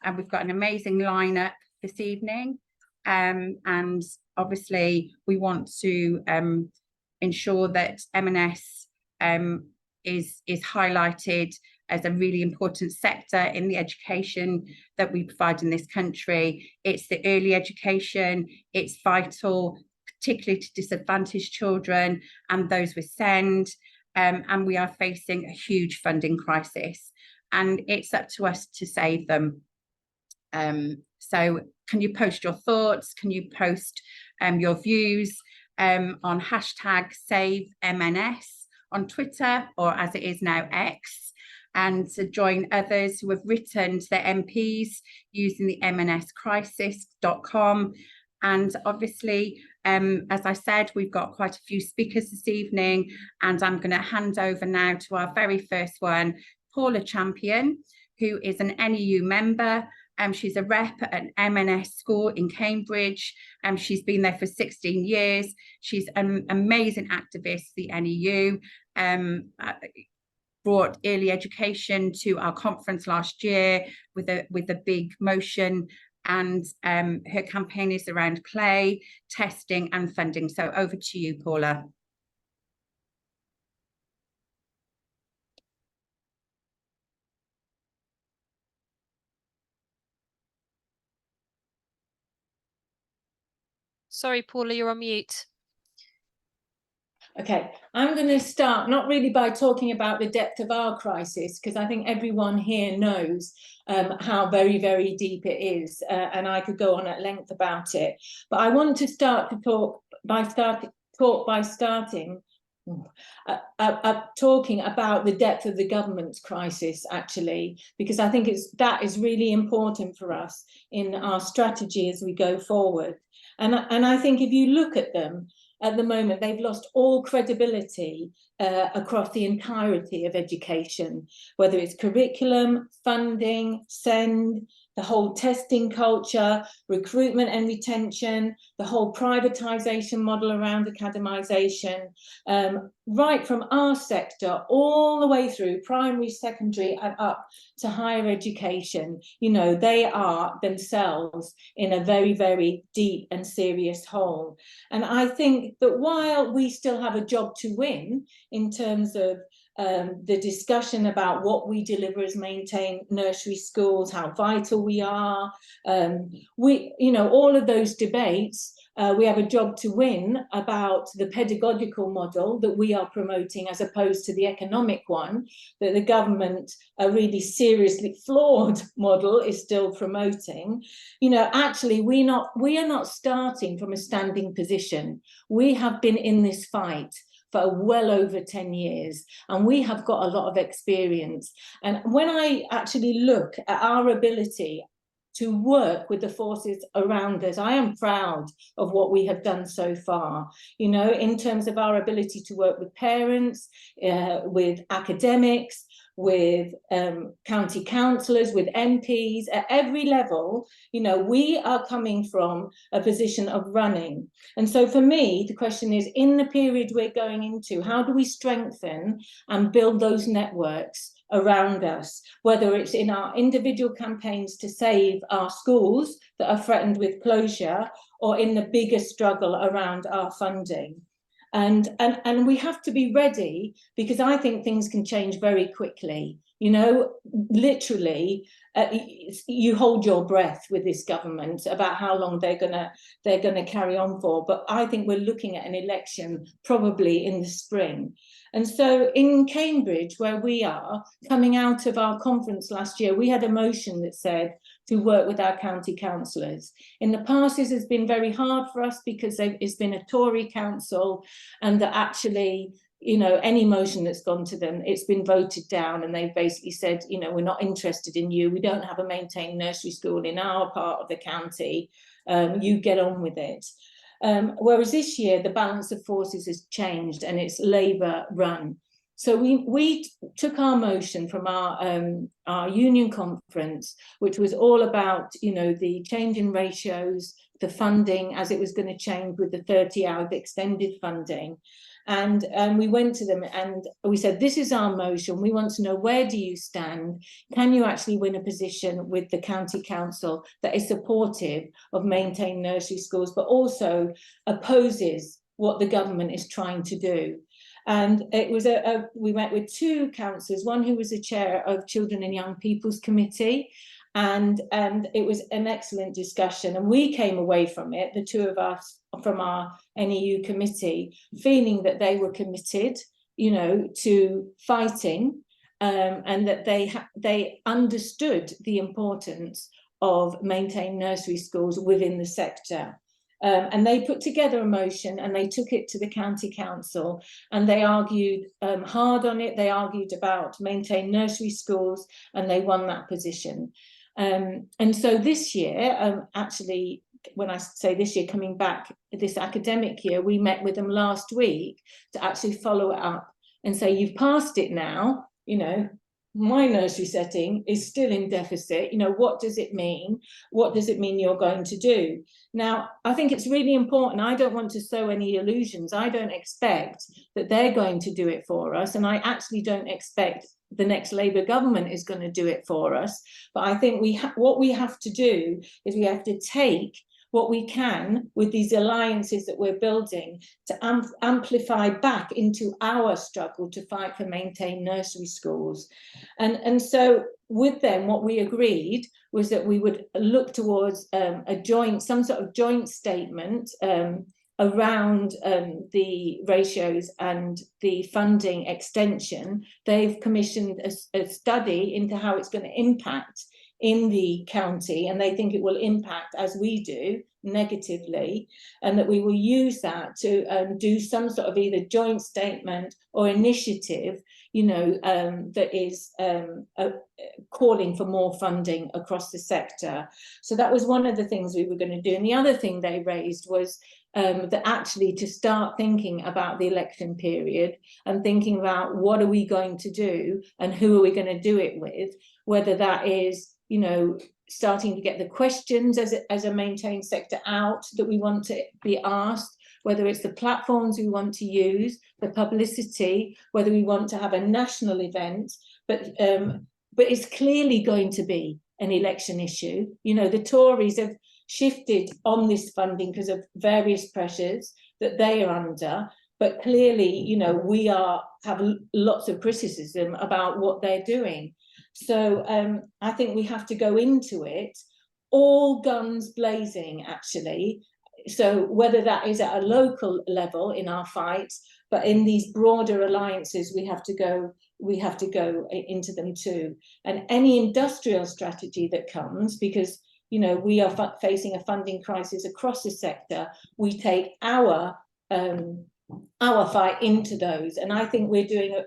and we've got an amazing lineup this evening. And obviously we want to ensure that M&S is highlighted as a really important sector in the education that we provide in this country. It's the early education, it's vital, particularly to disadvantaged children and those with SEND, and we are facing a huge funding crisis, and it's up to us to save them. So can you post your thoughts? Can you post your views on hashtag SaveMNS on Twitter, or as it is now X, and to join others who have written to their MPs using the mnscrisis.com. And obviously, as I said, we've got quite a few speakers this evening, and I'm going to hand over now to our very first one, Paula Champion, who is an NEU member. She's a rep at an M&S school in Cambridge. She's been there for 16 years. She's an amazing activist, the NEU. Brought early education to our conference last year with a big motion, and her campaign is around play, testing and funding. So over to you, Paula. Sorry, Paula, you're on mute. Okay, I'm going to start not really by talking about the depth of our crisis, because I think everyone here knows how very, very deep it is, and I could go on at length about it. But I want to start to talk by talking about the depth of the government's crisis, actually, because I think that is really important for us in our strategy as we go forward. And I think if you look at them, at the moment, they've lost all credibility across the entirety of education, whether it's curriculum, funding, SEND, the whole testing culture, recruitment and retention, the whole privatisation model around academisation, right from our sector all the way through primary, secondary and up to higher education. You know, they are themselves in a very, very deep and serious hole. And I think that while we still have a job to win in terms of the discussion about what we deliver as maintained nursery schools, how vital we are, you know, all of those debates, we have a job to win about the pedagogical model that we are promoting as opposed to the economic one that the government, a really seriously flawed model, is still promoting. You know, actually, we are not starting from a standing position. We have been in this fight for well over 10 years, and we have got a lot of experience. And when I actually look at our ability to work with the forces around us, I am proud of what we have done so far, you know, in terms of our ability to work with parents, with academics, with county councillors, with MPs, at every level. You know, we are coming from a position of running. And so for me, the question is, in the period we're going into, how do we strengthen and build those networks around us, whether it's in our individual campaigns to save our schools that are threatened with closure, or in the bigger struggle around our funding. And we have to be ready, because I think things can change very quickly. You know, literally, you hold your breath with this government about how long they're gonna carry on for. But I think we're looking at an election probably in the spring. And so in Cambridge, where we are, coming out of our conference last year, we had a motion that said to work with our county councillors. In the past, this has been very hard for us because it's been a Tory council, and that actually, you know, any motion that's gone to them, it's been voted down, and they've basically said, you know, we're not interested in you. We don't have a maintained nursery school in our part of the county. You get on with it. Whereas this year, the balance of forces has changed, and it's Labour run. So we took our motion from our union conference, which was all about, you know, the change in ratios, the funding as it was going to change with the 30 hours extended funding. And we went to them and we said, this is our motion. We want to know, where do you stand? Can you actually win a position with the county council that is supportive of maintained nursery schools, but also opposes what the government is trying to do? And it was we met with two councillors, one who was the chair of Children and Young People's Committee, and it was an excellent discussion. And we came away from it, the two of us from our NEU committee, feeling that they were committed, you know, to fighting, and that they understood the importance of maintained nursery schools within the sector. And they put together a motion and they took it to the county council, and they argued hard on it. They argued about maintained nursery schools, and they won that position. And so this year, actually, when I say this year, coming back this academic year, we met with them last week to actually follow it up and say, you've passed it now, you know, my nursery setting is still in deficit. You know, what does it mean? What does it mean you're going to do? Now, I think it's really important. I don't want to sow any illusions. I don't expect that they're going to do it for us. And I actually don't expect the next Labour government is going to do it for us. But I think what we have to do is we have to take what we can with these alliances that we're building to amplify back into our struggle to fight for maintained nursery schools. And so with them, what we agreed was that we would look towards some sort of joint statement around the ratios and the funding extension. They've commissioned a study into how it's going to impact in the county, and they think it will impact, as we do, negatively, and that we will use that to do some sort of either joint statement or initiative, you know, that is calling for more funding across the sector. So that was one of the things we were going to do. And the other thing they raised was that actually to start thinking about the election period and thinking about what are we going to do and who are we going to do it with, whether that is, you know, starting to get the questions as a maintained sector out that we want to be asked, whether it's the platforms we want to use, the publicity, whether we want to have a national event, but it's clearly going to be an election issue. You know, the Tories have shifted on this funding because of various pressures that they are under, but clearly, you know, we have lots of criticism about what they're doing. So I think we have to go into it all guns blazing, actually. So whether that is at a local level in our fights, but in these broader alliances, we have to go into them too. And any industrial strategy that comes, because, you know, we are facing a funding crisis across the sector, we take our fight into those. And I think we're doing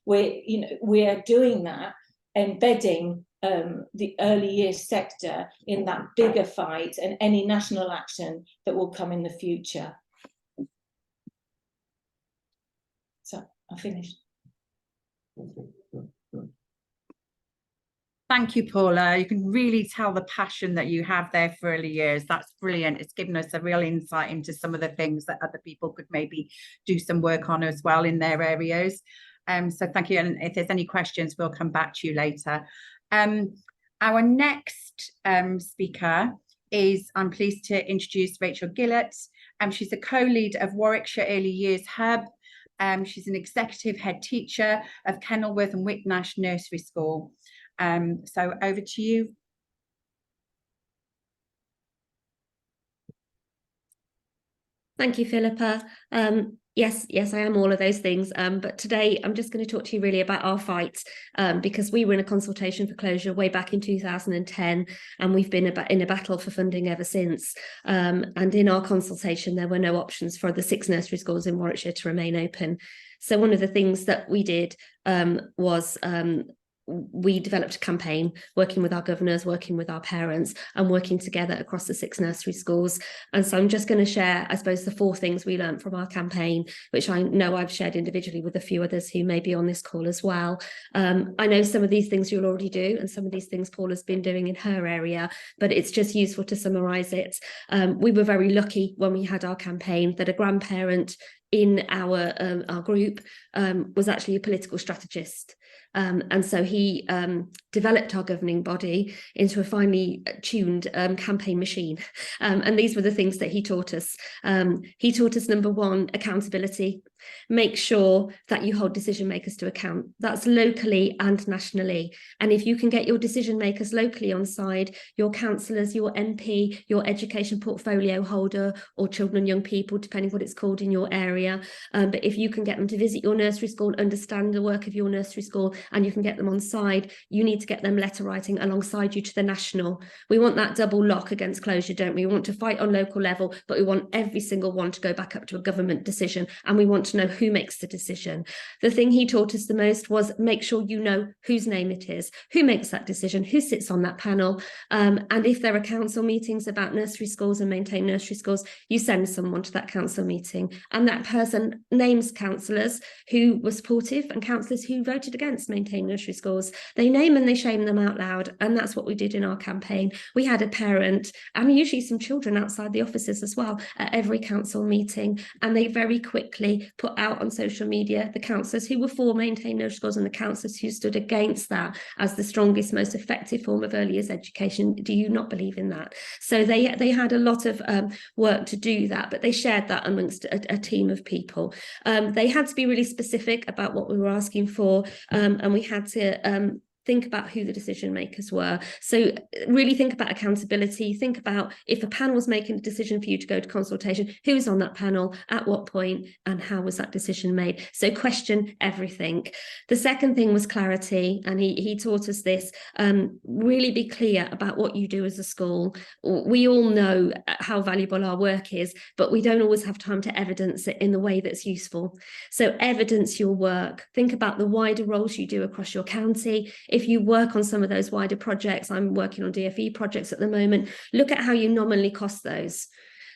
we're doing that, embedding the early years sector in that bigger fight and any national action that will come in the future. So I finished. Thank you, Paula. You can really tell the passion that you have there for early years. That's brilliant. It's given us a real insight into some of the things that other people could maybe do some work on as well in their areas. So thank you. And if there's any questions, we'll come back to you later. Our next speaker is, I'm pleased to introduce Rachel Gillett. She's a co-lead of Warwickshire Early Years Hub. She's an executive head teacher of Kenilworth and Whitnash Nursery School. So over to you. Thank you, Philippa. Yes, I am all of those things. But today I'm just going to talk to you really about our fight, because we were in a consultation for closure way back in 2010, and we've been in a battle for funding ever since. And in our consultation, there were no options for the 6 nursery schools in Warwickshire to remain open. So one of the things that we did was we developed a campaign working with our governors, working with our parents, and working together across the 6 nursery schools. And so I'm just going to share, I suppose, the 4 things we learned from our campaign, which I know I've shared individually with a few others who may be on this call as well. I know some of these things you'll already do, and some of these things Paula's been doing in her area, but it's just useful to summarise it. We were very lucky when we had our campaign that a grandparent in our group was actually a political strategist. And so he developed our governing body into a finely tuned campaign machine. And these were the things that he taught us. He taught us, number one, accountability. Make sure that you hold decision makers to account. That's locally and nationally. And if you can get your decision makers locally on side, your councillors, your MP, your education portfolio holder, or children and young people, depending what it's called in your area. But if you can get them to visit your nursery school, understand the work of your nursery school, and you can get them on side, you need to get them letter writing alongside you to the national. We want that double lock against closure, don't we? We want to fight on local level, but we want every single one to go back up to a government decision, and we want to know who makes the decision. The thing he taught us the most was make sure you know whose name it is, who makes that decision, who sits on that panel, and if there are council meetings about nursery schools and maintained nursery schools, you send someone to that council meeting, and that person names councillors who were supportive and councillors who voted against maintained nursery schools. They name and they shame them out loud, and that's what we did in our campaign. We had a parent and usually some children outside the offices as well at every council meeting, and they very quickly put out on social media the councillors who were for maintained nursery schools and the councillors who stood against that as the strongest, most effective form of early years education. Do you not believe in that? So they had a lot of work to do that, but they shared that amongst a team of people. They had to be really specific about what we were asking for, and we had to think about who the decision makers were. So really think about accountability, think about if a panel was making a decision for you to go to consultation, who's on that panel, at what point, and how was that decision made? So question everything. The second thing was clarity, and he taught us this, really be clear about what you do as a school. We all know how valuable our work is, but we don't always have time to evidence it in the way that's useful. So evidence your work, think about the wider roles you do across your county. If you work on some of those wider projects, I'm working on DFE projects at the moment, look at how you nominally cost those.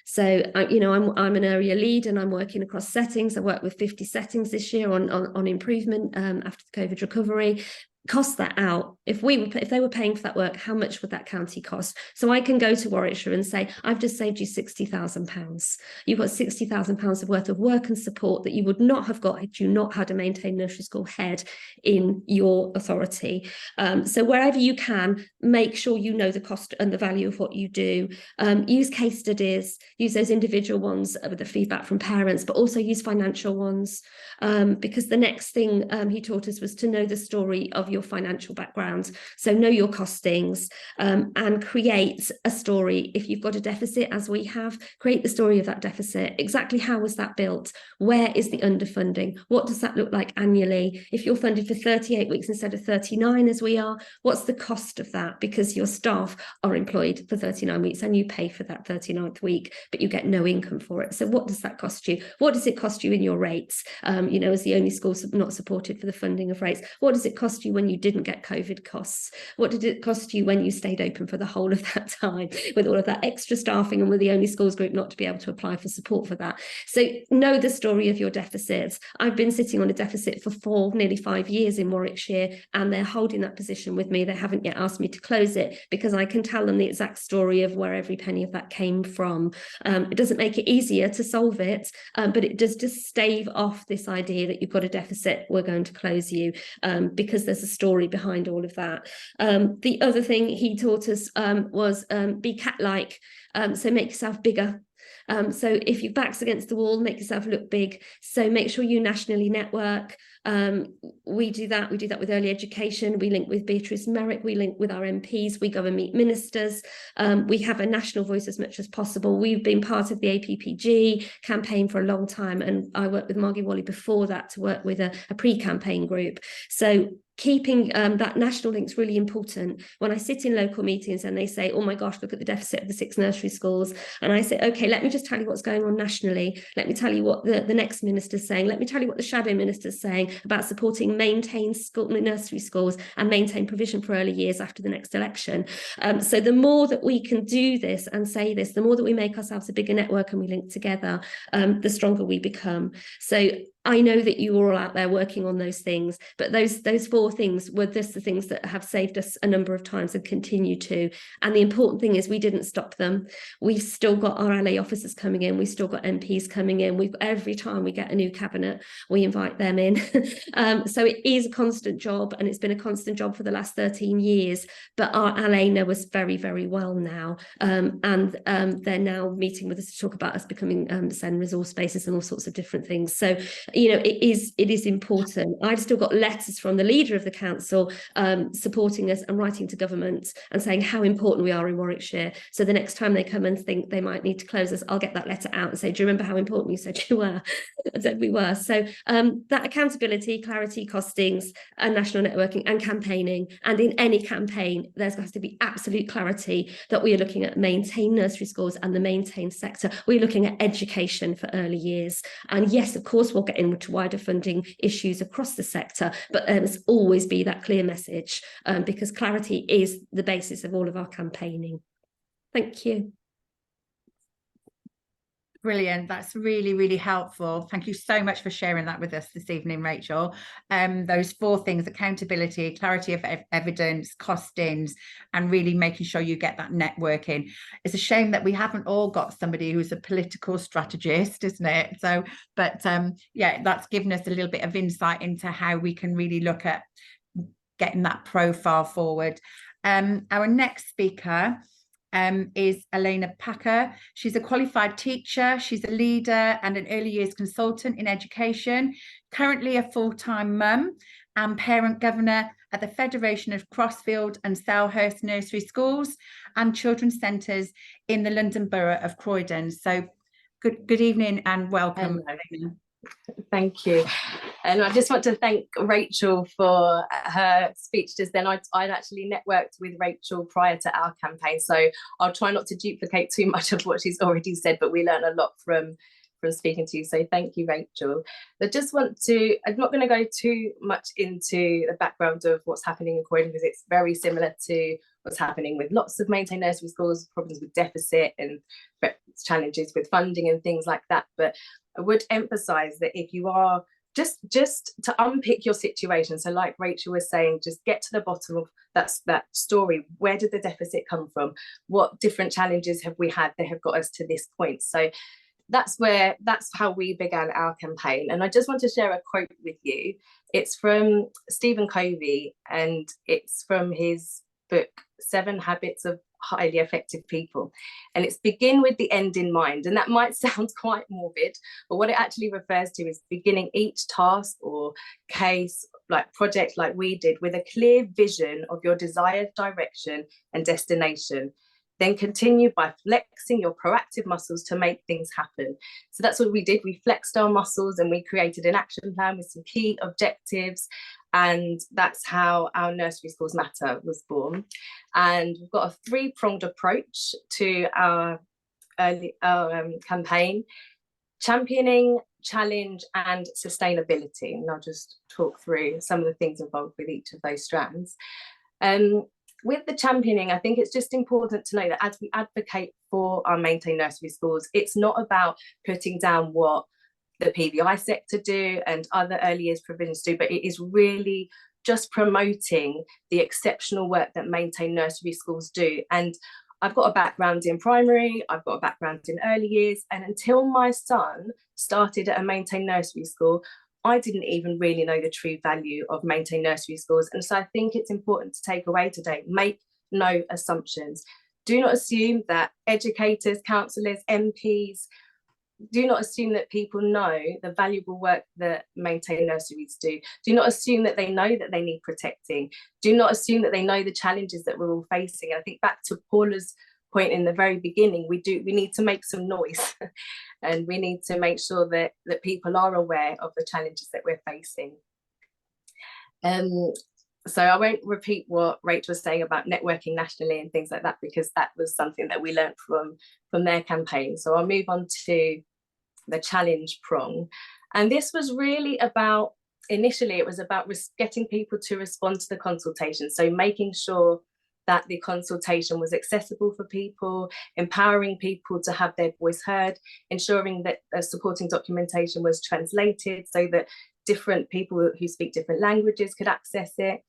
So, you know, I'm an area lead and I'm working across settings. I worked with 50 settings this year on improvement after the COVID recovery. Cost that out. If they were paying for that work, how much would that county cost? So I can go to Warwickshire and say, I've just saved you £60,000. You've got £60,000 worth of work and support that you would not have got had you not had a maintained nursery school head in your authority. So wherever you can, make sure you know the cost and the value of what you do. Use case studies, use those individual ones with the feedback from parents, but also use financial ones, because the next thing he taught us was to know the story of your financial background. So know your costings, and create a story. If you've got a deficit, as we have, create the story of that deficit. Exactly how was that built? Where is the underfunding? What does that look like annually? If you're funded for 38 weeks instead of 39 as we are, what's the cost of that? Because your staff are employed for 39 weeks and you pay for that 39th week, but you get no income for it. So what does that cost you? What does it cost you in your rates? You know, as the only school not supported for the funding of rates, what does it cost you when you didn't get COVID costs? What did it cost you when you stayed open for the whole of that time with all of that extra staffing and with the only schools group not to be able to apply for support for that? So know the story of your deficits. I've been sitting on a deficit for nearly 5 years in Warwickshire, and they're holding that position with me. They haven't yet asked me to close it because I can tell them the exact story of where every penny of that came from. It doesn't make it easier to solve it, but it does just stave off this idea that you've got a deficit, we're going to close you, because there's a story behind all of that. The other thing he taught us was be cat-like, so make yourself bigger. So if your back's against the wall, make yourself look big. So make sure you nationally network. We do that with early education. We link with Beatrice Merrick, we link with our MPs, we go and meet ministers. We have a national voice as much as possible. We've been part of the APPG campaign for a long time, and I worked with Margie Wally before that to work with a pre-campaign group. So keeping that national link is really important. When I sit in local meetings and they say, oh my gosh, look at the deficit of the 6 nursery schools. And I say, okay, let me just tell you what's going on nationally. Let me tell you what the next minister's saying. Let me tell you what the shadow minister's saying about supporting maintained nursery schools and maintain provision for early years after the next election. So the more that we can do this and say this, the more that we make ourselves a bigger network and we link together, the stronger we become. So I know that you are all out there working on those things, but those 4 things were just the things that have saved us a number of times and continue to. And the important thing is we didn't stop them. We've still got our LA officers coming in. We've still got MPs coming in. Every time we get a new cabinet, we invite them in. So it is a constant job, and it's been a constant job for the last 13 years. But our LA know us very, very well now. And they're now meeting with us to talk about us becoming SEND resource spaces and all sorts of different things. So, you know, it is important. I've still got letters from the leader of the council supporting us and writing to government and saying how important we are in Warwickshire. So the next time they come and think they might need to close us, I'll get that letter out and say, do you remember how important you said you were? I said we were. So that accountability, clarity, costings, and national networking and campaigning. And in any campaign, there's has to be absolute clarity that we are looking at maintained nursery schools and the maintained sector. We're looking at education for early years. And yes, of course, we'll get into wider funding issues across the sector, but there must always be that clear message because clarity is the basis of all of our campaigning. Thank you. Brilliant. That's really, really helpful. Thank you so much for sharing that with us this evening, Rachel. Those 4 things: accountability, clarity of evidence, costings, and really making sure you get that networking. It's a shame that we haven't all got somebody who's a political strategist, isn't it? So, but yeah, that's given us a little bit of insight into how we can really look at getting that profile forward. Our next speaker is Elena Packer. She's a qualified teacher. She's a leader and an early years consultant in education, currently a full-time mum and parent governor at the Federation of Crossfield and Selhurst Nursery Schools and Children's Centres in the London Borough of Croydon. So good evening and welcome, Elena. Thank you. And I just want to thank Rachel for her speech just then. I'd actually networked with Rachel prior to our campaign, so I'll try not to duplicate too much of what she's already said, but we learned a lot from speaking to you, so thank you, Rachel. I just want to, I'm not going to go too much into the background of what's happening in Croydon because it's very similar to what's happening with lots of maintained nursery schools, problems with deficit and challenges with funding and things like that. But I would emphasize that if you are just to unpick your situation, so like Rachel was saying, just get to the bottom of that story. Where did the deficit come from? What different challenges have we had that have got us to this point? So that's how we began our campaign. And I just want to share a quote with you. It's from Stephen Covey, and it's from his book 7 Habits of Highly Effective People, and it's begin with the end in mind. And that might sound quite morbid, but what it actually refers to is beginning each task or case, like project like we did, with a clear vision of your desired direction and destination. Then continue by flexing your proactive muscles to make things happen. So that's what we did. We flexed our muscles and we created an action plan with some key objectives. And that's how our Nursery Schools Matter was born. And we've got a 3-pronged approach to our campaign: championing, challenge, and sustainability. And I'll just talk through some of the things involved with each of those strands. With the championing, I think it's just important to know that as we advocate for our maintained nursery schools, it's not about putting down what the PVI sector do and other early years provisions do, but it is really just promoting the exceptional work that maintained nursery schools do. And I've got a background in primary, I've got a background in early years, and until my son started at a maintained nursery school, I didn't even really know the true value of maintained nursery schools. And so I think it's important to take away today: make no assumptions. Do not assume that educators, councillors, MPs, do not assume that people know the valuable work that maintained nurseries do. Do not assume that they know that they need protecting. Do not assume that they know the challenges that we're all facing. And I think back to Paula's point in the very beginning, we need to make some noise and we need to make sure that people are aware of the challenges that we're facing. So I won't repeat what Rachel was saying about networking nationally and things like that, because that was something that we learned from their campaign. So I'll move on to the challenge prong. And this was really about, initially it was about getting people to respond to the consultation. So making sure that the consultation was accessible for people, empowering people to have their voice heard, ensuring that supporting documentation was translated so that different people who speak different languages could access it.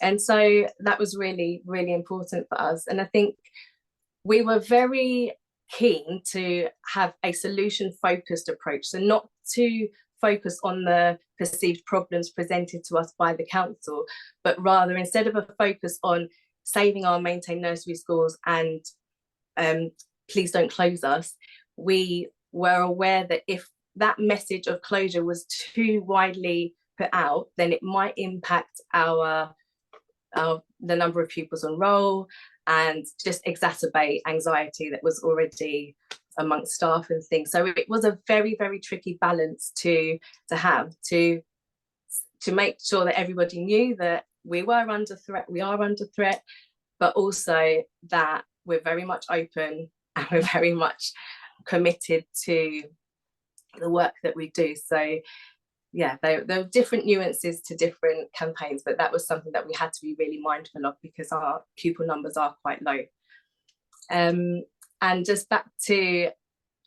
And so that was really, really important for us. And I think we were very keen to have a solution-focused approach, so not to focus on the perceived problems presented to us by the council, but rather, instead of a focus on saving our maintained nursery schools and please don't close us, we were aware that if that message of closure was too widely put out, then it might impact the number of pupils on roll and just exacerbate anxiety that was already amongst staff and things. So it was a very, very tricky balance to make sure that everybody knew that we were under threat, we are under threat, but also that we're very much open and we're very much committed to the work that we do. So yeah, there were different nuances to different campaigns, but that was something that we had to be really mindful of because our pupil numbers are quite low. And just back to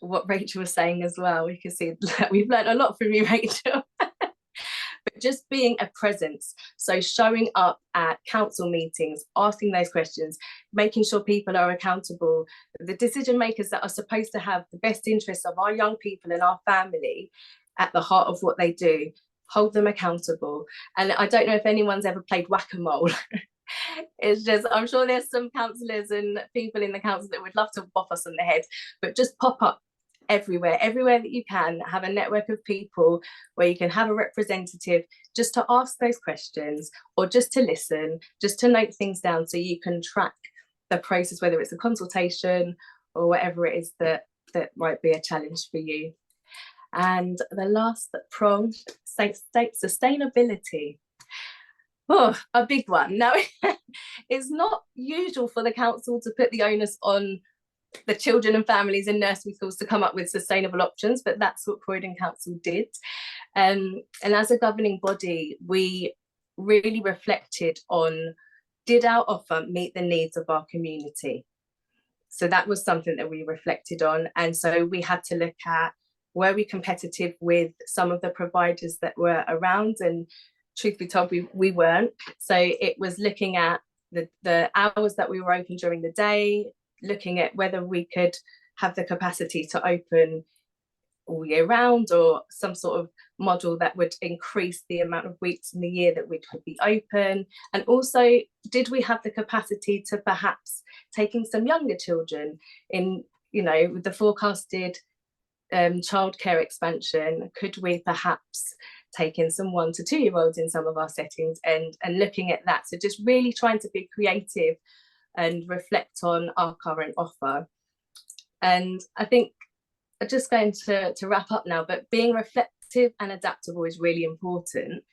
what Rachel was saying as well, we can see that we've learned a lot from you, Rachel. But just being a presence, so showing up at council meetings, asking those questions, making sure people are accountable, the decision makers that are supposed to have the best interests of our young people and our family at the heart of what they do, hold them accountable. And I don't know if anyone's ever played whack-a-mole. It's just, I'm sure there's some councillors and people in the council that would love to bop us on the head, but just pop up everywhere that you can, have a network of people where you can have a representative just to ask those questions or just to listen, just to note things down so you can track the process, whether it's a consultation or whatever it is that might be a challenge for you. And the last prong, sustainability. Oh, a big one. Now, it's not usual for the council to put the onus on the children and families in nursery schools to come up with sustainable options, but that's what Croydon Council did. And as a governing body, we really reflected on, did our offer meet the needs of our community? So that was something that we reflected on. And so we had to look at, were we competitive with some of the providers that were around? And truth be told, we weren't. So it was looking at the hours that we were open during the day, looking at whether we could have the capacity to open all year round, or some sort of model that would increase the amount of weeks in the year that we could be open. And also, did we have the capacity to perhaps taking some younger children in, you know, with the forecasted childcare expansion, could we perhaps take in some 1 to 2 year olds in some of our settings, and looking at that? So just really trying to be creative and reflect on our current offer. And I think I'm just going to wrap up now, but being reflective and adaptable is really important,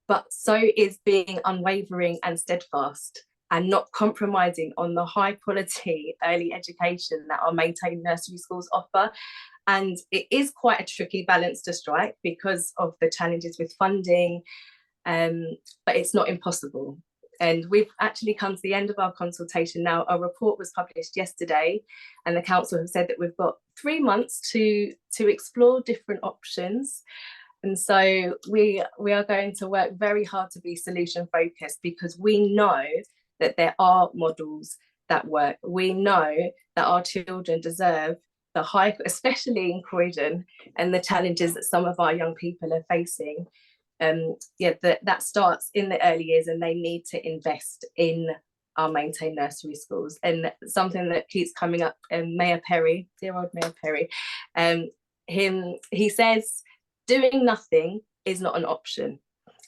but so is being unwavering and steadfast and not compromising on the high quality early education that our maintained nursery schools offer. And it is quite a tricky balance to strike because of the challenges with funding, but it's not impossible. And we've actually come to the end of our consultation now. Our report was published yesterday, and the council have said that we've got 3 months to explore different options. And so we are going to work very hard to be solution focused, because we know that there are models that work. We know that our children deserve the high, especially in Croydon, and the challenges that some of our young people are facing. That starts in the early years, and they need to invest in our maintained nursery schools. And something that keeps coming up, Mayor Perry, dear old Mayor Perry, he says doing nothing is not an option.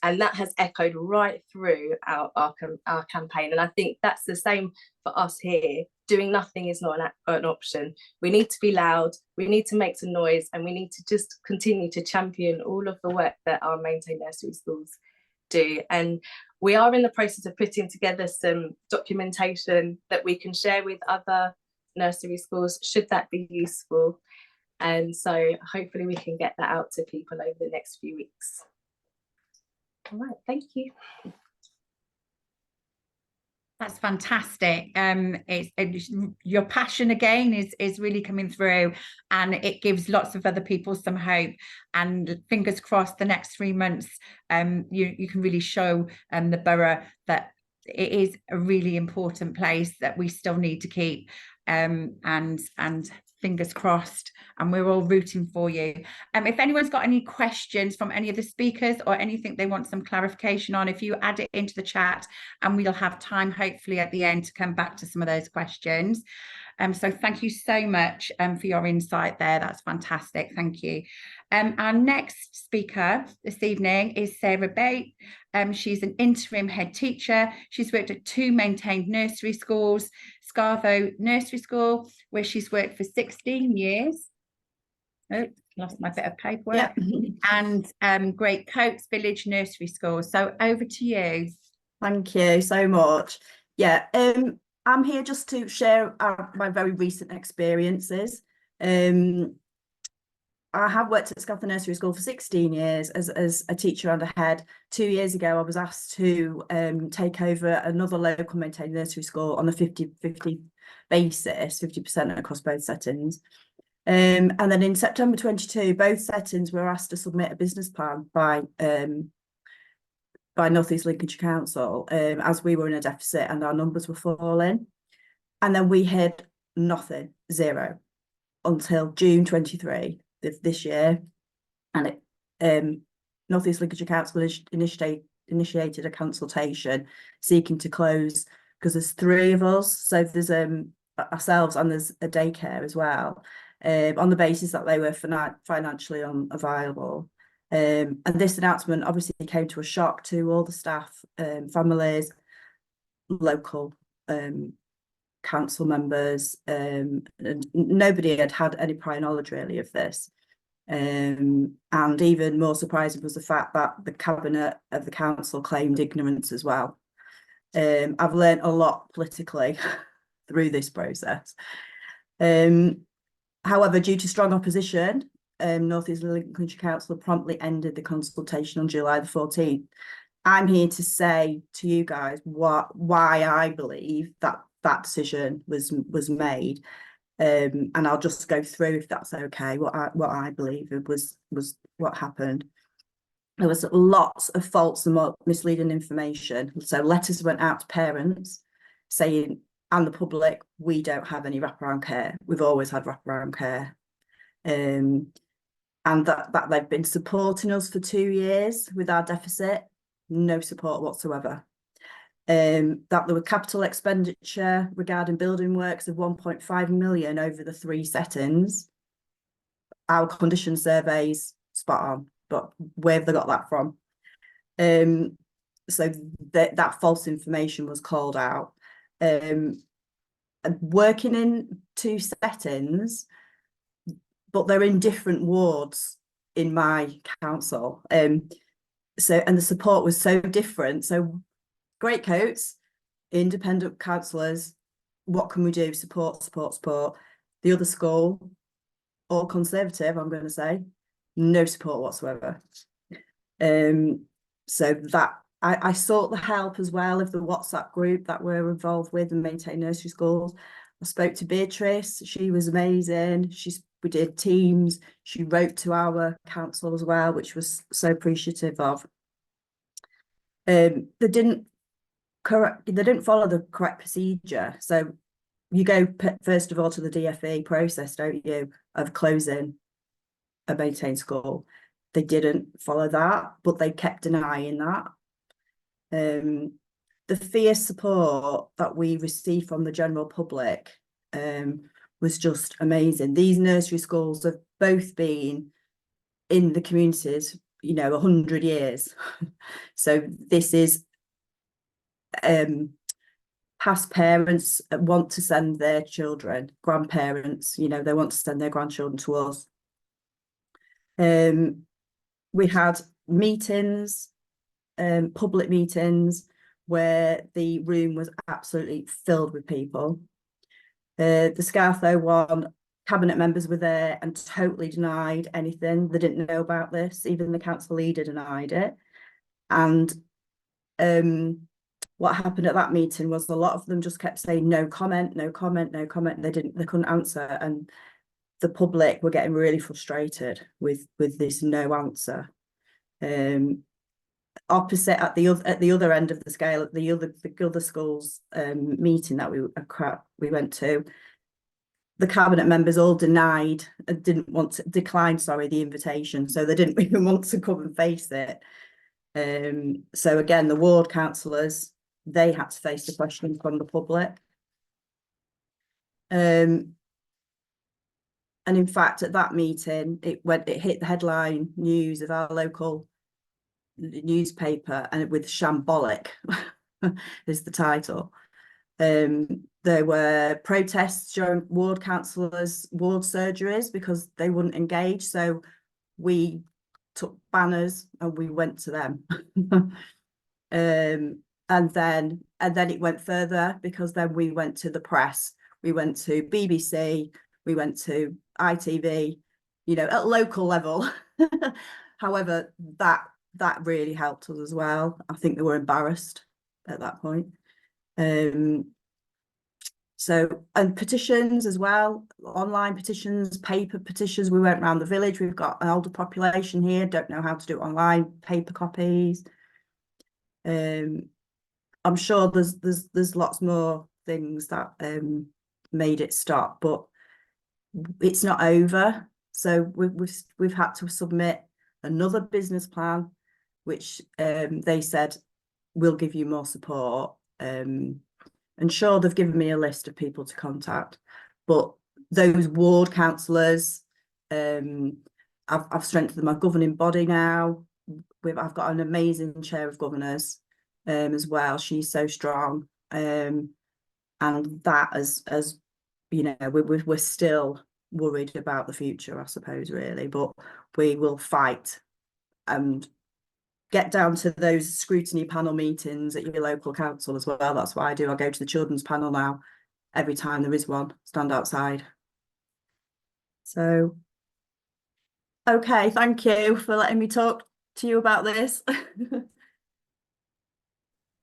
And that has echoed right through our campaign. And I think that's the same for us here. Doing nothing is not an option. We need to be loud, we need to make some noise, and we need to just continue to champion all of the work that our maintained nursery schools do. And we are in the process of putting together some documentation that we can share with other nursery schools, should that be useful. And so hopefully we can get that out to people over the next few weeks. All right, thank you. That's fantastic. Your passion again is really coming through, and it gives lots of other people some hope. And fingers crossed, the next 3 months, you can really show the borough that it is a really important place that we still need to keep. And fingers crossed, and we're all rooting for you. If anyone's got any questions from any of the speakers or anything they want some clarification on, if you add it into the chat, and we'll have time hopefully at the end to come back to some of those questions. So thank you so much for your insight there. That's fantastic. Thank you. Our next speaker this evening is Sarah Bate. She's an interim head teacher. She's worked at 2 maintained nursery schools, Scartho Nursery School, where she's worked for 16 years. Oh, lost my bit of paperwork. Yeah. And Great Coats Village Nursery School. So over to you. Thank you so much. Yeah, I'm here just to share my very recent experiences. I have worked at Scartho Nursery School for 16 years as a teacher and a head. 2 years ago, I was asked to take over another local maintained nursery school on a 50-50 basis, 50% across both settings. And then in September 22, both settings were asked to submit a business plan by North East Lincolnshire Council, as we were in a deficit and our numbers were falling. And then we had nothing, zero, until June 23 this year. And North East Lincolnshire Council initiated a consultation seeking to close, because there's 3 of us. So there's ourselves and there's a daycare as well, on the basis that they were financially unavailable. And this announcement obviously came to a shock to all the staff, families, local council members, and nobody had any prior knowledge really of this. And even more surprising was the fact that the cabinet of the council claimed ignorance as well. I've learned a lot politically through this process. However, due to strong opposition, North East Lincolnshire Council promptly ended the consultation on July the 14th. I'm here to say to you guys why I believe that decision was made, and I'll just go through, if that's okay, what I believe was what happened. There was lots of false and misleading information. So letters went out to parents saying, and the public, we don't have any wraparound care. We've always had wraparound care. And that they've been supporting us for 2 years with our deficit, no support whatsoever. That there were capital expenditure regarding building works of 1.5 million over the 3 settings. Our condition surveys, spot on, but where have they got that from? So that false information was called out. Working in 2 settings, but they're in different wards in my council. So, and the support was so different. So Great Coats, independent councillors, what can we do? Support. The other school, all Conservative, I'm going to say, no support whatsoever. So that I sought the help as well of the WhatsApp group that we're involved with and Maintained Nursery Schools. I spoke to Beatrice, she was amazing. We did Teams, she wrote to our council as well, which was so appreciative of. They didn't follow the correct procedure. So you go first of all to the DFE process, don't you, of closing a maintained school. They didn't follow that, but they kept denying that. The fierce support that we received from the general public was just amazing. These nursery schools have both been in the communities, 100 years. So this is past parents want to send their children, grandparents, they want to send their grandchildren to us. We had meetings, public meetings, where the room was absolutely filled with people. The Scartho one, cabinet members were there and totally denied anything. They didn't know about this. Even the council leader denied it. And what happened at that meeting was a lot of them just kept saying no comment, no comment, no comment. They couldn't answer, and the public were getting really frustrated with this no answer. Opposite at the other end of the scale, at the other schools meeting that we went to, the cabinet members all declined the invitation, so they didn't even want to come and face it. So again, the ward councillors, they had to face the questions from the public. And in fact, at that meeting, it hit the headline news of our local newspaper, and with shambolic is the title. There were protests during ward councillors' ward surgeries because they wouldn't engage. So we took banners and we went to them. And then it went further, because then we went to the press. We went to BBC, we went to ITV, you know, at local level. However, that really helped us as well. I think they were embarrassed at that point. So, and petitions as well, online petitions, paper petitions. We went around the village. We've got an older population here, don't know how to do it online, paper copies. I'm sure there's lots more things that made it stop, but it's not over. So we've had to submit another business plan, which they said we'll give you more support. And sure, they've given me a list of people to contact, but those ward councillors, I've strengthened my governing body now. I've got an amazing chair of governors as well. She's so strong, and that as you know, we're still worried about the future, I suppose, really, but we will fight and get down to those scrutiny panel meetings at your local council as well. That's what I do. I go to the children's panel now every time there is one, stand outside. So, okay, thank you for letting me talk to you about this.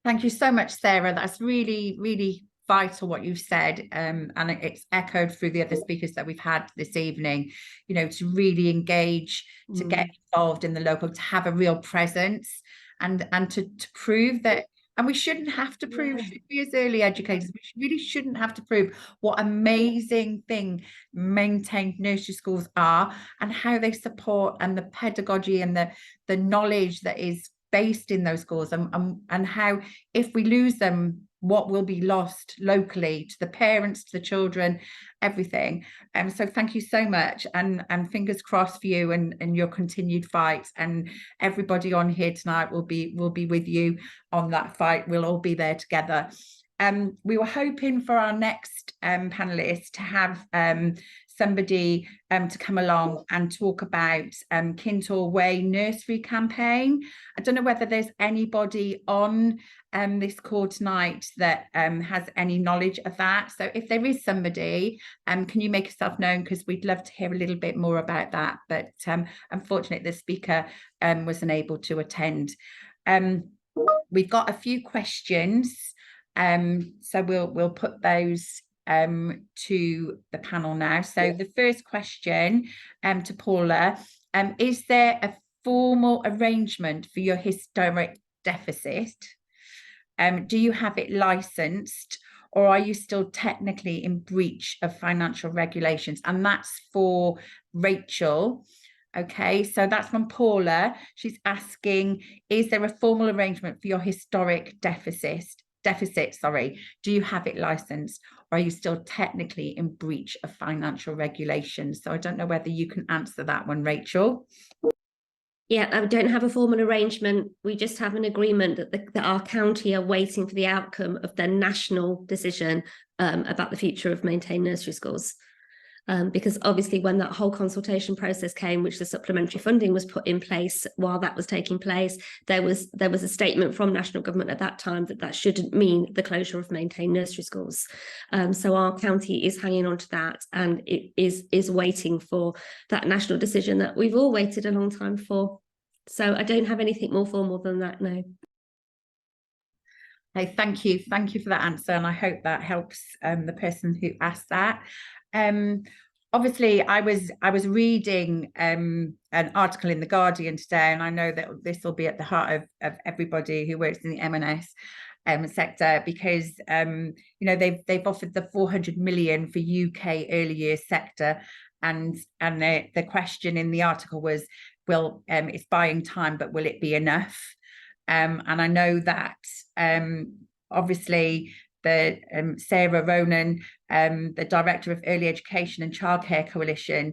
Thank you so much, Sarah. That's really, really vital what you've said, and it's echoed through the other speakers that we've had this evening, you know, to really engage, to get involved in the local, to have a real presence, and to prove that. And we shouldn't have to prove, should we, as early educators, we really shouldn't have to prove what amazing thing maintained nursery schools are, and how they support, and the pedagogy and the knowledge that is based in those schools, and how, if we lose them, what will be lost locally to the parents, to the children, everything. So thank you so much, and fingers crossed for you and your continued fight, and everybody on here tonight will be with you on that fight. We'll all be there together. We were hoping for our next panelist to have somebody to come along and talk about Kintore Way nursery campaign. I don't know whether there's anybody on this call tonight that has any knowledge of that. So if there is somebody, can you make yourself known, because we'd love to hear a little bit more about that. But unfortunately, the speaker was unable to attend. We've got a few questions, so we'll put those to the panel now. So the first question to Paula, is there a formal arrangement for your historic deficit? Do you have it licensed, or are you still technically in breach of financial regulations? And that's for Rachel. Okay, so that's from Paula. She's asking, is there a formal arrangement for your historic deficit, do you have it licensed, or are you still technically in breach of financial regulations? So I don't know whether you can answer that one, Rachel. Yeah, I don't have a formal arrangement. We just have an agreement that our county are waiting for the outcome of their national decision about the future of maintained nursery schools. Because obviously when that whole consultation process came, which the supplementary funding was put in place, while that was taking place, there was a statement from national government at that time that shouldn't mean the closure of maintained nursery schools. So our county is hanging on to that, and it is waiting for that national decision that we've all waited a long time for. So I don't have anything more formal than that, no. Okay, thank you for that answer, and I hope that helps the person who asked that. Obviously, I was reading an article in the Guardian today, and I know that this will be at the heart of everybody who works in the M&S sector, because you know, they've offered the 400 million for UK early years sector, and the question in the article was, well, it's buying time, but will it be enough? And I know that obviously the Sarah Ronan, the director of Early Education and Childcare Coalition,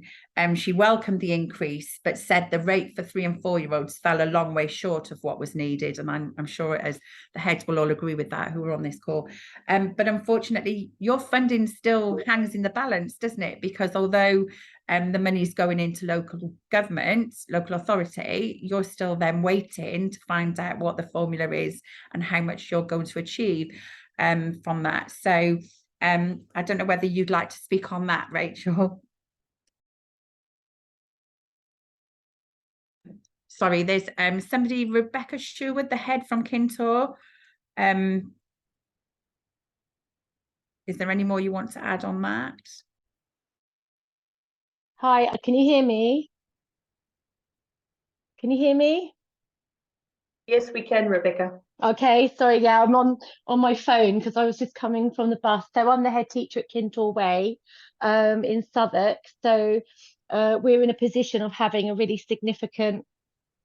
she welcomed the increase, but said the rate for 3 and 4 year olds fell a long way short of what was needed. And I'm sure, as the heads will all agree with that, who are on this call. But unfortunately, your funding still hangs in the balance, doesn't it? Because although the money is going into local government, local authority, you're still then waiting to find out what the formula is and how much you're going to achieve from that. So I don't know whether you'd like to speak on that, Rachel. Sorry, there's somebody, Rebecca Sherwood, the head from Kintore. Is there any more you want to add on that? Hi, can you hear me? Can you hear me? Yes, we can, Rebecca. Okay, sorry, yeah, I'm on my phone because I was just coming from the bus. So I'm the head teacher at Kintore Way in Southwark. So we're in a position of having a really significant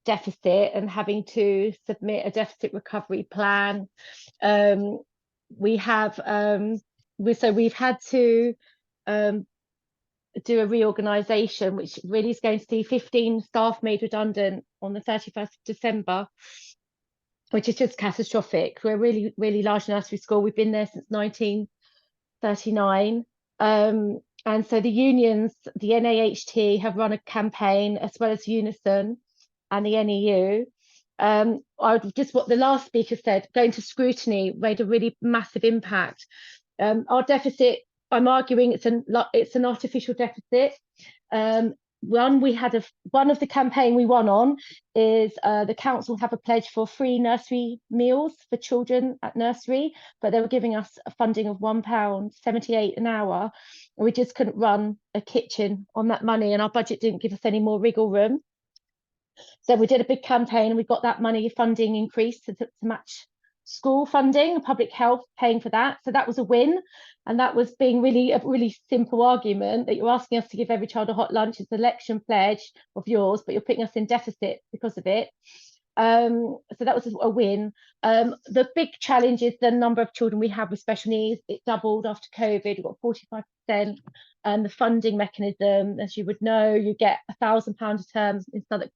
deficit and having to submit a deficit recovery plan. We've had to do a reorganisation, which really is going to see 15 staff made redundant on the 31st of December, which is just catastrophic. We're a really, really large nursery school. We've been there since 1939. And so the unions, the NAHT, have run a campaign, as well as Unison and the NEU. What the last speaker said, going to scrutiny made a really massive impact. Our deficit, I'm arguing it's an artificial deficit. One of the campaign we won on is the council have a pledge for free nursery meals for children at nursery, but they were giving us a funding of £1.78 an hour, and we just couldn't run a kitchen on that money, and our budget didn't give us any more wriggle room. So we did a big campaign, and we got that money funding increased to match school funding, public health paying for that. So that was a win. And that was being a really simple argument that you're asking us to give every child a hot lunch. It's an election pledge of yours, but you're putting us in deficit because of it. So that was a win. The big challenge is the number of children we have with special needs. It doubled after COVID. We've got 45%. And the funding mechanism, as you would know, you get £1,000 a term in Southwark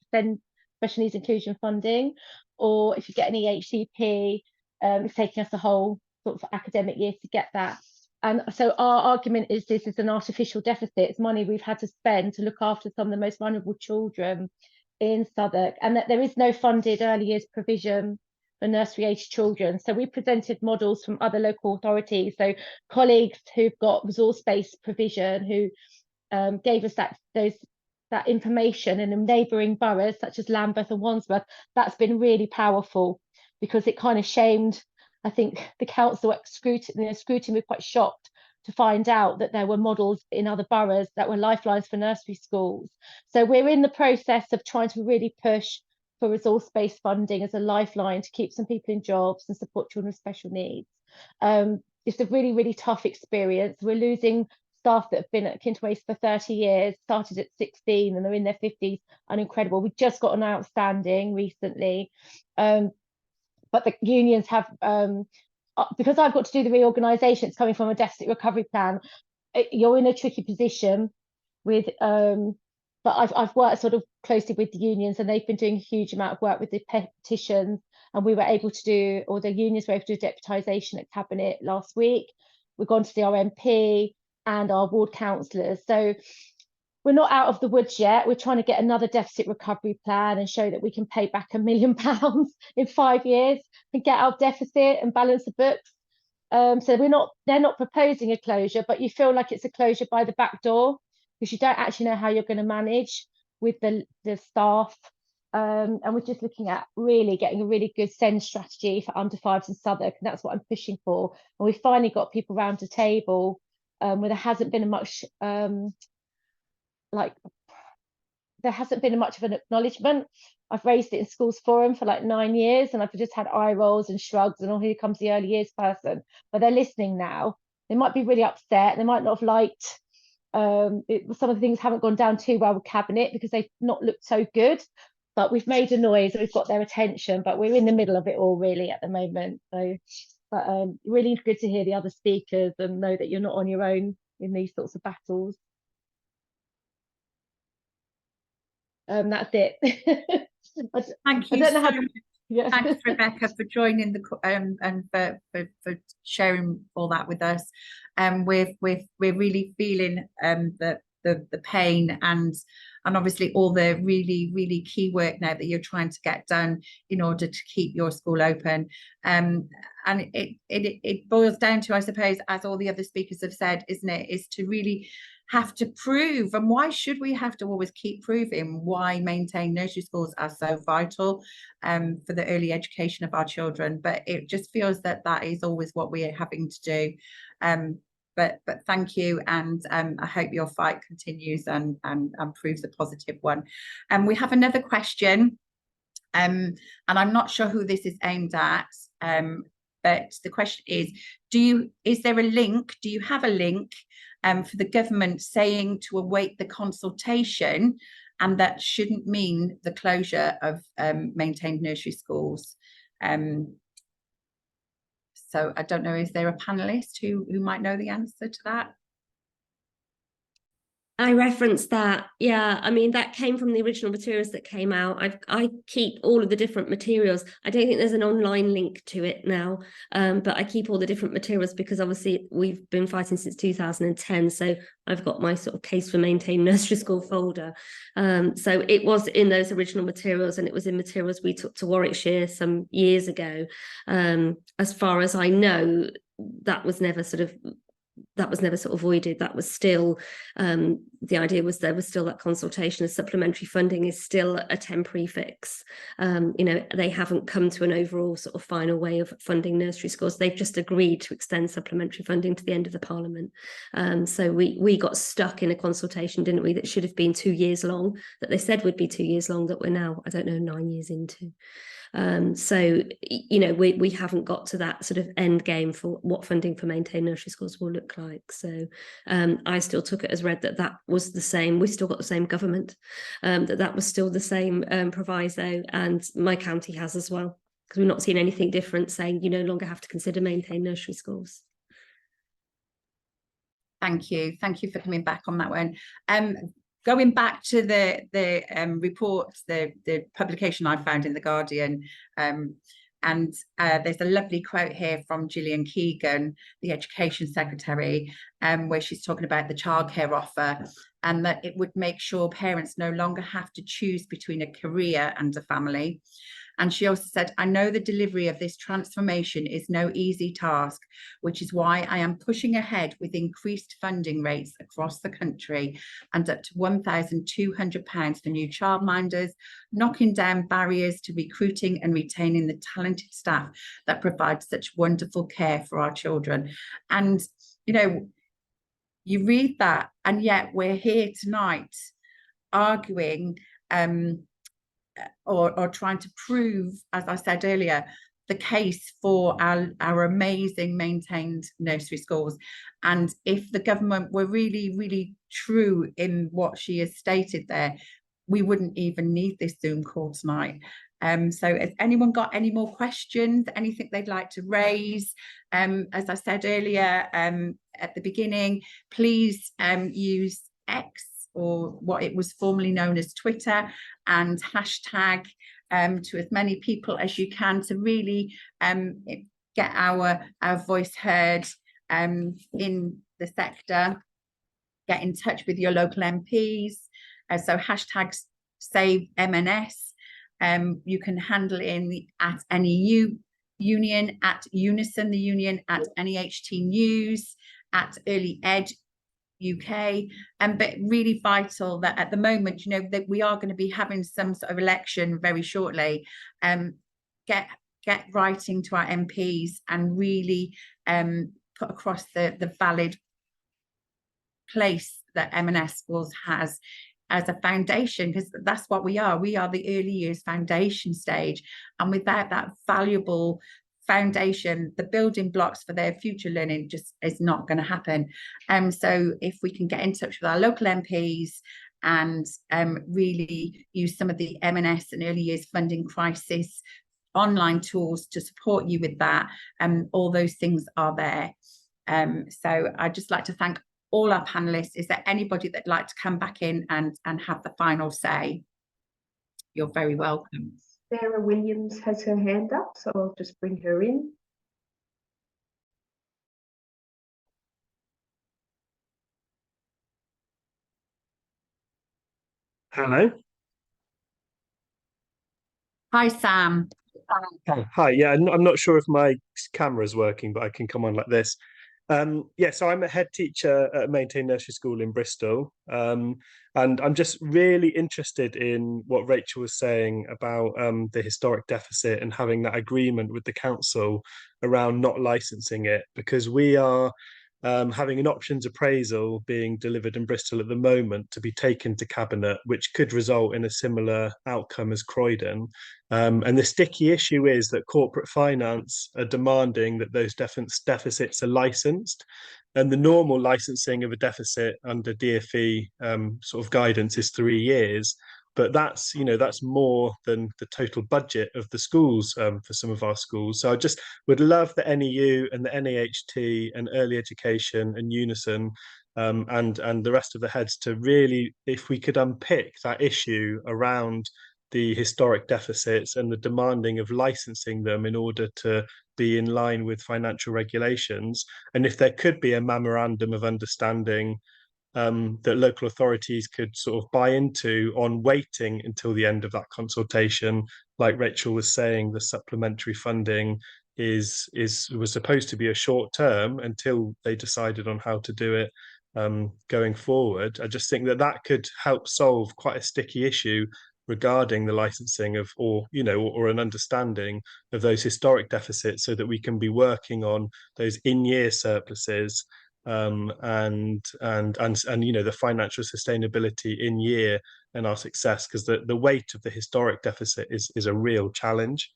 special needs inclusion funding, or if you get an EHCP, it's taking us a whole sort of academic year to get that. And so our argument is this is an artificial deficit. It's money we've had to spend to look after some of the most vulnerable children in Southwark, and that there is no funded early years provision for nursery age children. So we presented models from other local authorities, so colleagues who've got resource-based provision who gave us that information, and in neighbouring boroughs such as Lambeth and Wandsworth, that's been really powerful, because it kind of shamed, I think, the council at scrutiny. We're quite shocked to find out that there were models in other boroughs that were lifelines for nursery schools. So we're in the process of trying to really push for resource-based funding as a lifeline to keep some people in jobs and support children with special needs. It's a really, really tough experience. We're losing staff that have been at Kintore Way for 30 years, started at 16 and they're in their 50s, and incredible. We just got an outstanding recently. But the unions have, because I've got to do the reorganisation, it's coming from a deficit recovery plan, you're in a tricky position with, but I've worked sort of closely with the unions, and they've been doing a huge amount of work with the petitions, and we were able to do, or the unions were able to do deputisation at Cabinet last week. We've gone to the RMP and our ward councillors. So we're not out of the woods yet. We're trying to get another deficit recovery plan and show that we can pay back £1 million in 5 years and get our deficit and balance the books. So they're not proposing a closure, but you feel like it's a closure by the back door, because you don't actually know how you're going to manage with the staff and we're just looking at really getting a really good SEND strategy for under fives in Southwark, and that's what I'm pushing for. And we finally got people around the table where there hasn't been much there hasn't been much of an acknowledgement. I've raised it in schools forum for like 9 years, and I've just had eye rolls and shrugs and, oh, here comes the early years person. But they're listening now. They might be really upset. They might not have liked some of the things haven't gone down too well with cabinet because they've not looked so good. But we've made a noise, we've got their attention, but we're in the middle of it all really at the moment. So, but really good to hear the other speakers and know that you're not on your own in these sorts of battles. That's it. Thank you. I don't know how so to, yeah. Thanks, Rebecca, for joining the and for sharing all that with us. We're really feeling the pain and obviously all the really key work now that you're trying to get done in order to keep your school open. And it boils down to, I suppose, as all the other speakers have said, isn't it, is to really have to prove. And why should we have to always keep proving why maintained nursery schools are so vital for the early education of our children? But it just feels that is always what we are having to do. But thank you, and I hope your fight continues and proves a positive one. And we have another question, and I'm not sure who this is aimed at, but the question is, is there a link, do you have a link for the government saying to await the consultation, and that shouldn't mean the closure of maintained nursery schools? So I don't know, is there a panelist who might know the answer to that? I referenced that. Yeah, I mean, that came from the original materials that came out. I keep all of the different materials. I don't think there's an online link to it now, but I keep all the different materials because obviously we've been fighting since 2010. So I've got my sort of case for maintained nursery school folder. So it was in those original materials, and it was in materials we took to Warwickshire some years ago. As far as I know, that was never sort of voided. That was still the idea was there was still that consultation. The supplementary funding is still a temporary fix. They haven't come to an overall sort of final way of funding nursery schools. They've just agreed to extend supplementary funding to the end of the Parliament. So we got stuck in a consultation, didn't we, that should have been 2 years long, that they said would be 2 years long, that we're now, I don't know, 9 years into. So, we haven't got to that sort of end game for what funding for maintained nursery schools will look like. So I still took it as read that was the same. We still got the same government, that was still the same proviso, and my county has as well, because we've not seen anything different saying you no longer have to consider maintained nursery schools. Thank you for coming back on that one. Going back to the report, the publication I found in The Guardian, and there's a lovely quote here from Gillian Keegan, the Education Secretary, where she's talking about the childcare offer, and that it would make sure parents no longer have to choose between a career and a family. And she also said, I know the delivery of this transformation is no easy task, which is why I am pushing ahead with increased funding rates across the country and up to £1,200 for new childminders, knocking down barriers to recruiting and retaining the talented staff that provide such wonderful care for our children. And, you read that, and yet we're here tonight arguing or trying to prove, as I said earlier, the case for our amazing maintained nursery schools. And if the government were really true in what she has stated there, we wouldn't even need this Zoom call tonight. So has anyone got any more questions, anything they'd like to raise? As I said earlier at the beginning, please use X, or what it was formerly known as Twitter, and hashtag to as many people as you can to really get our voice heard in the sector. Get in touch with your local MPs. So hashtag save MNS. You can handle it at NEU Union, at Unison, the union, at NAHT News, at Early Ed UK, but really vital that at the moment, you know, that we are going to be having some sort of election very shortly. Get writing to our MPs and really put across the valid place that M&S Schools has as a foundation, because that's what we are. We are the early years foundation stage, and without that valuable foundation, the building blocks for their future learning just is not going to happen. So if we can get in touch with our local MPs and really use some of the M&S and early years funding crisis online tools to support you with that, all those things are there. So I'd just like to thank all our panelists. Is there anybody that'd like to come back in and have the final say? You're very welcome. Sarah Williams has her hand up, so I'll just bring her in. Hello. Hi, Sam. Hi. Yeah, I'm not sure if my camera is working, but I can come on like this. Yeah, so I'm a head teacher at Maintained Nursery School in Bristol, and I'm just really interested in what Rachel was saying about the historic deficit and having that agreement with the council around not licensing it, because we are having an options appraisal being delivered in Bristol at the moment to be taken to Cabinet, which could result in a similar outcome as Croydon. And the sticky issue is that corporate finance are demanding that those deficits are licensed. And the normal licensing of a deficit under DfE sort of guidance is 3 years. But that's, you know, that's more than the total budget of the schools for some of our schools. So I just would love the NEU and the NAHT and Early Education and Unison and the rest of the heads to really, if we could unpick that issue around the historic deficits and the demanding of licensing them in order to be in line with financial regulations. And if there could be a memorandum of understanding that local authorities could sort of buy into on waiting until the end of that consultation. Like Rachel was saying, the supplementary funding was supposed to be a short term until they decided on how to do it going forward. I just think that could help solve quite a sticky issue regarding the licensing of, or an understanding of those historic deficits, so that we can be working on those in-year surpluses and the financial sustainability in year and our success, because the weight of the historic deficit is a real challenge.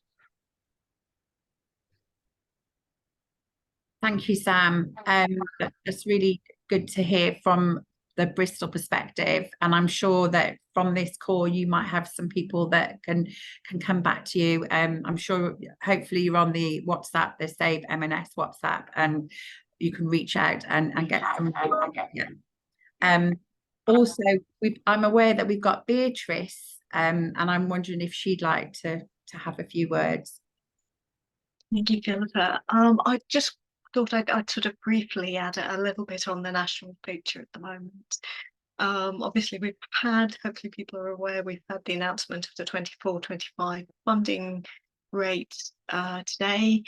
Thank you, Sam. That's really good to hear from the Bristol perspective, and I'm sure that from this call you might have some people that can come back to you. I'm sure hopefully you're on the WhatsApp, the Save M&S WhatsApp, and you can reach out and get some. Also, I'm aware that we've got Beatrice, and I'm wondering if she'd like to have a few words. Thank you, Philippa. I just thought I'd sort of briefly add a little bit on the national picture at the moment. Obviously, hopefully people are aware, we've had the announcement of the 24-25 funding rate today,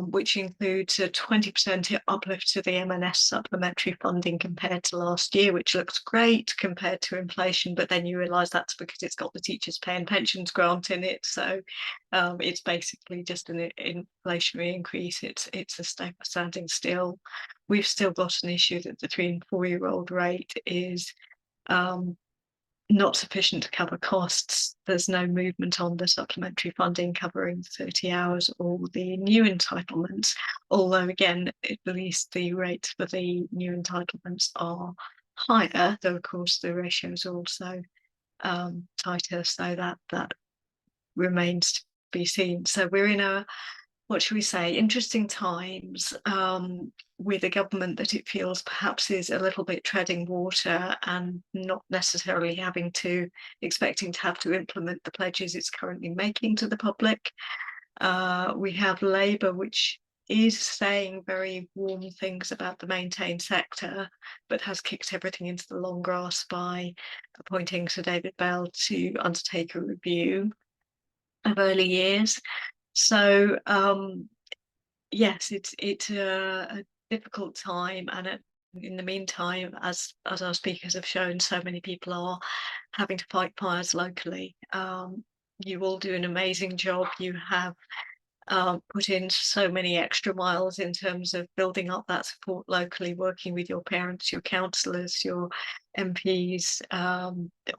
which includes a 20% uplift to the M&S supplementary funding compared to last year, which looks great compared to inflation, but then you realise that's because it's got the teachers' pay and pensions grant in it. So it's basically just an inflationary increase. It's a standing still. We've still got an issue that the 3- and 4-year-old rate is not sufficient to cover costs. There's no movement on the supplementary funding covering 30 hours or the new entitlements, although again, at least the rates for the new entitlements are higher, though of course the ratios are also tighter, so that remains to be seen. So we're in a, what should we say, interesting times with a government that it feels perhaps is a little bit treading water and not necessarily expecting to have to implement the pledges it's currently making to the public. We have Labour, which is saying very warm things about the maintained sector, but has kicked everything into the long grass by appointing Sir David Bell to undertake a review of early years. So yes, it's a difficult time, and in the meantime, as our speakers have shown, so many people are having to fight fires locally. You all do an amazing job. You have put in so many extra miles in terms of building up that support locally, working with your parents, your councillors, your MPs,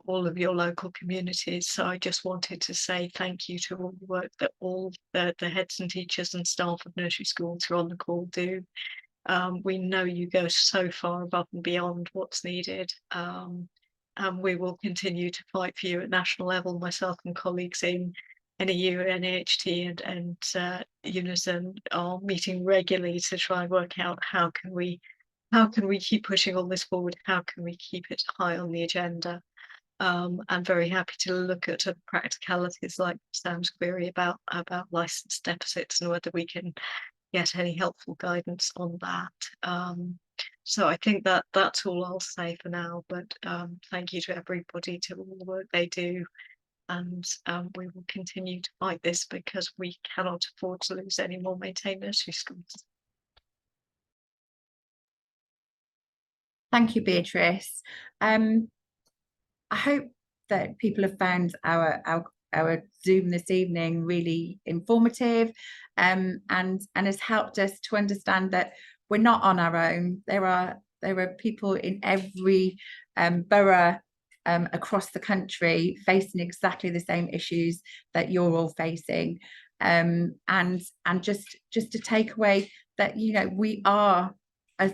all of your local communities. So I just wanted to say thank you to all the work that all the heads and teachers and staff of nursery schools who are on the call do. We know you go so far above and beyond what's needed. And we will continue to fight for you at national level, myself and colleagues in NEU, NAHT and Unison are meeting regularly to try and work out how can we keep pushing all this forward, how can we keep it high on the agenda. I'm very happy to look at practicalities like Sam's query about licence deficits and whether we can get any helpful guidance on that. So I think that that's all I'll say for now, but thank you to everybody, to all the work they do. And we will continue to fight this because we cannot afford to lose any more maintained nursery schools. Thank you, Beatrice. I hope that people have found our Zoom this evening really informative, and has helped us to understand that we're not on our own. There are people in every borough across the country facing exactly the same issues that you're all facing, and just to take away that, you know, we are,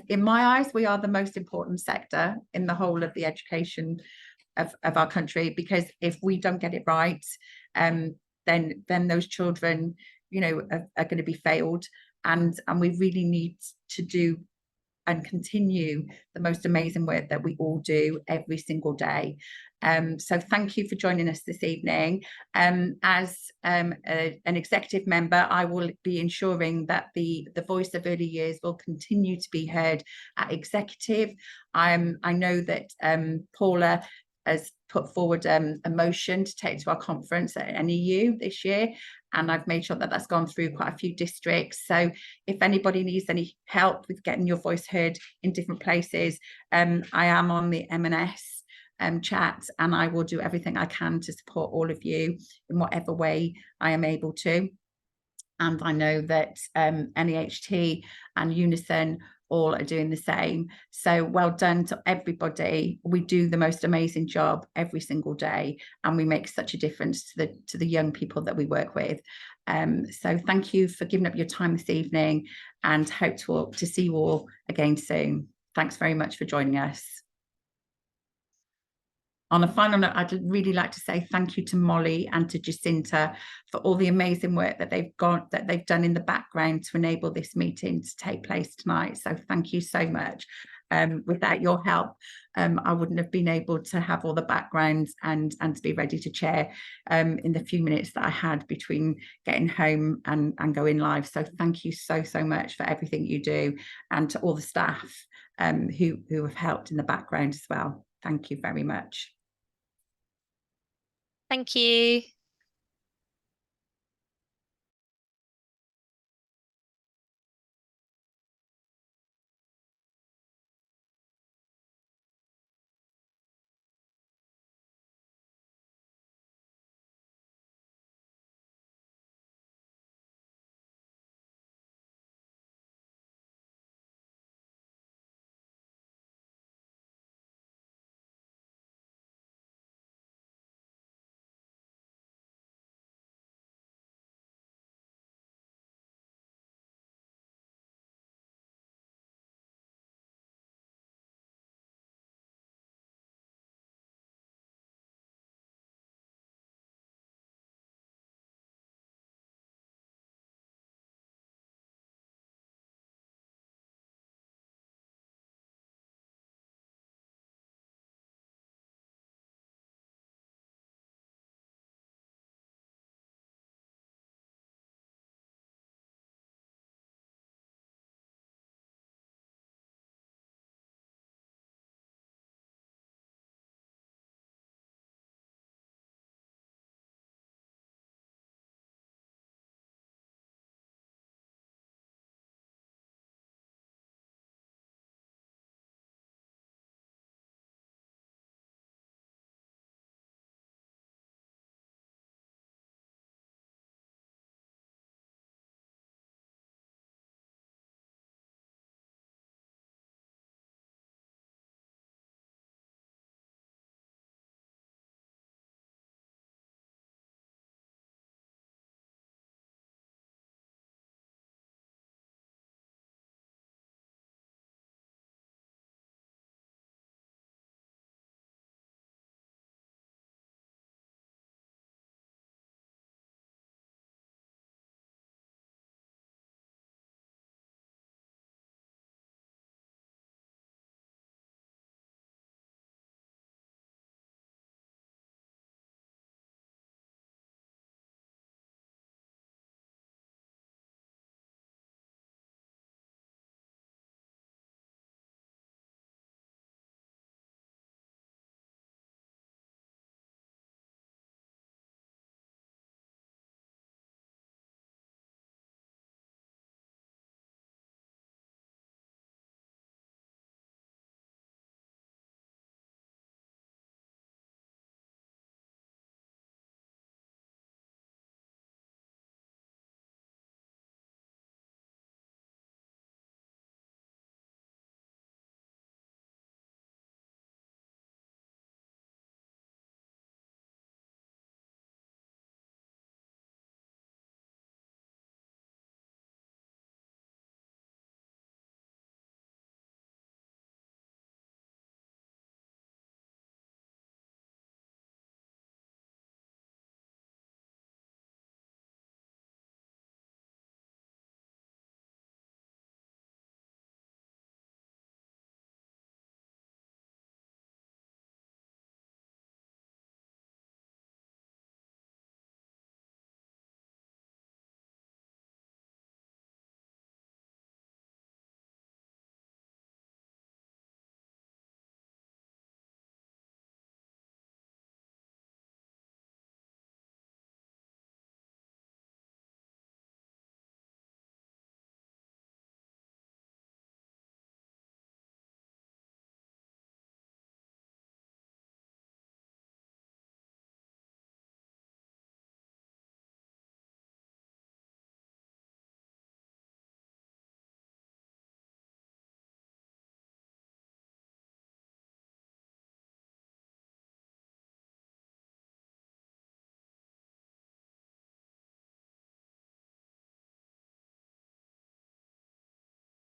in my eyes, we are the most important sector in the whole of the education of our country, because if we don't get it right, then those children, you know, are going to be failed, and we really need to do and continue the most amazing work that we all do every single day. So thank you for joining us this evening. As an executive member, I will be ensuring that the voice of early years will continue to be heard at executive. I know that Paula has put forward a motion to take to our conference at NEU this year, and I've made sure that that's gone through quite a few districts. So if anybody needs any help with getting your voice heard in different places, I am on the M&S chat, and I will do everything I can to support all of you in whatever way I am able to. And I know that NAHT and Unison all are doing the same. So well done to everybody. We do the most amazing job every single day, and we make such a difference to the young people that we work with. So thank you for giving up your time this evening, and hope to see you all again soon. Thanks very much for joining us. On a final note, I'd really like to say thank you to Molly and to Jacinta for all the amazing work that they've done in the background to enable this meeting to take place tonight. So thank you so much. Without your help, I wouldn't have been able to have all the backgrounds and to be ready to chair in the few minutes that I had between getting home and going live. So thank you so much for everything you do, and to all the staff who have helped in the background as well. Thank you very much. Thank you.